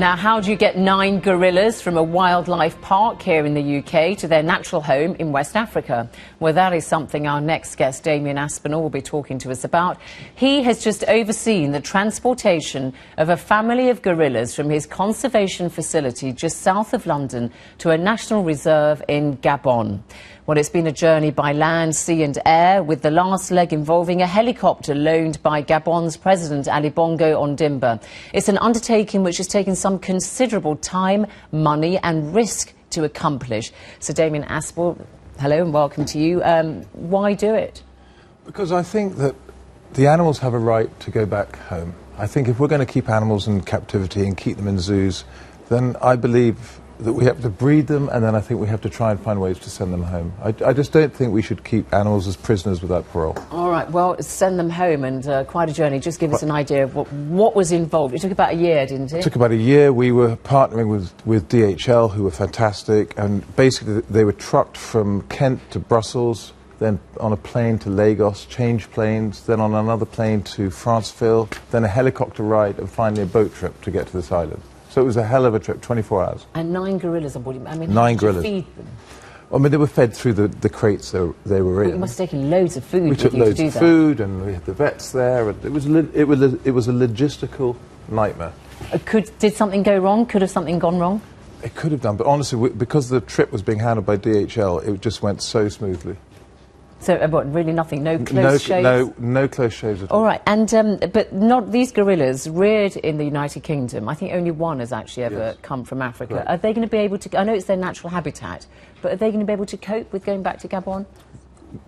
Now, how do you get 9 gorillas from a wildlife park here in the UK to their natural home in West Africa? Well, that is something our next guest, Damien Aspinall, will be talking to us about. He has just overseen the transportation of a family of gorillas from his conservation facility just south of London to a national reserve in Gabon. Well, it's been a journey by land, sea and air, with the last leg involving a helicopter loaned by Gabon's President Ali Bongo Ondimba. It's an undertaking which has taken some considerable time, money and risk to accomplish. So, Damien Aspinall, hello and welcome to you. Why do it? Because I think that the animals have a right to go back home. I think if we're going to keep animals in captivity and keep them in zoos, then I believe that we have to breed them, and then I think we have to try and find ways to send them home. I just don't think we should keep animals as prisoners without parole. All right, well, send them home, and quite a journey. Just give us an idea of what was involved. It took about a year, didn't it? It took about a year. We were partnering with DHL, who were fantastic, and basically they were trucked from Kent to Brussels, then on a plane to Lagos, changed planes, then on another plane to Franceville, then a helicopter ride, and finally a boat trip to get to this island. So it was a hell of a trip, 24 hours. And 9 gorillas on board. I mean, 9 how did gorillas. you feed them? I mean, they were fed through the crates they were in. You must have taken loads of food. We took loads of food, and we had the vets there. And it was a logistical nightmare. Did something go wrong? Could have something gone wrong? It could have done, but honestly, because the trip was being handled by DHL, it just went so smoothly. So, what, really nothing? No close shaves? No close shaves at all. All right, and but not these gorillas reared in the United Kingdom. I think only one has actually ever come from Africa. Right. Are they going to be able to? I know it's their natural habitat, but are they going to be able to cope with going back to Gabon?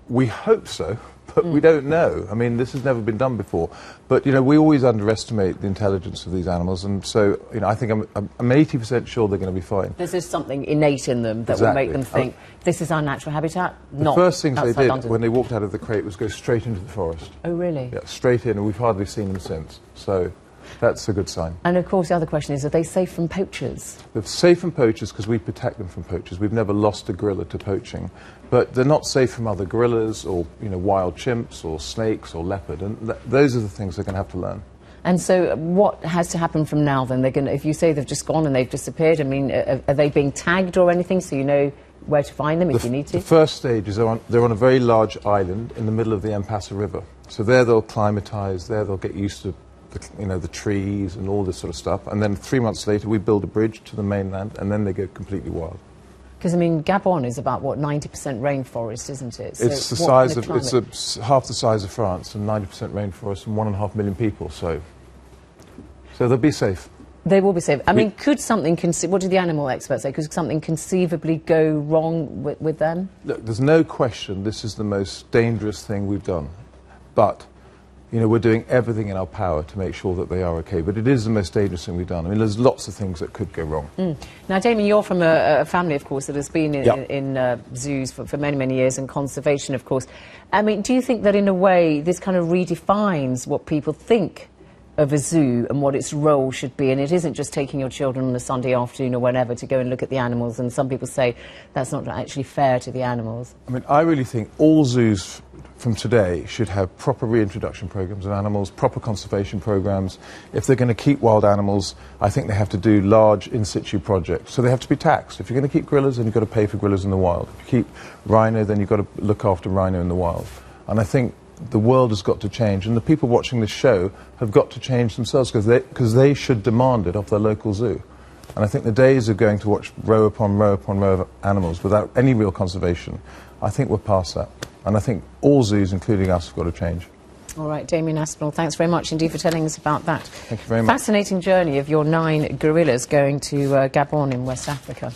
We hope so, but we don't know. I mean, this has never been done before. But, you know, we always underestimate the intelligence of these animals, and so, you know, I think I'm 80% sure they're going to be fine. There's just something innate in them that will make them think, this is our natural habitat, not outside London. The first things they did when they walked out of the crate was go straight into the forest. Oh, really? Yeah, straight in, and we've hardly seen them since. So that's a good sign. And, of course, the other question is, are they safe from poachers? They're safe from poachers because we protect them from poachers. We've never lost a gorilla to poaching. But they're not safe from other gorillas or, you know, wild chimps or snakes or leopard. And those are the things they're going to have to learn. And so what has to happen from now, then? They're going to, if you say they've just gone and they've disappeared, I mean, are they being tagged or anything so you know where to find them if you need to? The first stage is they're on a very large island in the middle of the Mpassa River. So there they'll climatise, there they'll get used to the trees and all this sort of stuff, and then 3 months later we build a bridge to the mainland, and then they go completely wild. Because, I mean, Gabon is about, what, 90% rainforest, isn't it? So it's the size of, it's half the size of France, and 90% rainforest and 1.5 million people, so they'll be safe. They will be safe. I mean, could something, what do the animal experts say, could something conceivably go wrong with them? Look, there's no question this is the most dangerous thing we've done, but you know, we're doing everything in our power to make sure that they are okay. But it is the most dangerous thing we've done. I mean, there's lots of things that could go wrong. Now, Damien, you're from a family, of course, that has been in zoos for many, many years, and conservation, of course. I mean, do you think that, in a way, this kind of redefines what people think of a zoo and what its role should be? And it isn't just taking your children on a Sunday afternoon or whenever to go and look at the animals, and some people say that's not actually fair to the animals. I mean, I really think all zoos from today should have proper reintroduction programs of animals, proper conservation programs. If they're going to keep wild animals, I think they have to do large in-situ projects. So they have to be taxed. If you're going to keep gorillas, then you've got to pay for gorillas in the wild. If you keep rhino, then you've got to look after rhino in the wild. And I think the world has got to change, and the people watching this show have got to change themselves, because they should demand it of their local zoo. And I think the days of going to watch row upon row upon row of animals without any real conservation, I think we're past that. And I think all zoos, including us, have got to change. All right, Damien Aspinall, thanks very much indeed for telling us about that. Thank you very much. Fascinating journey of your 9 gorillas going to Gabon in West Africa.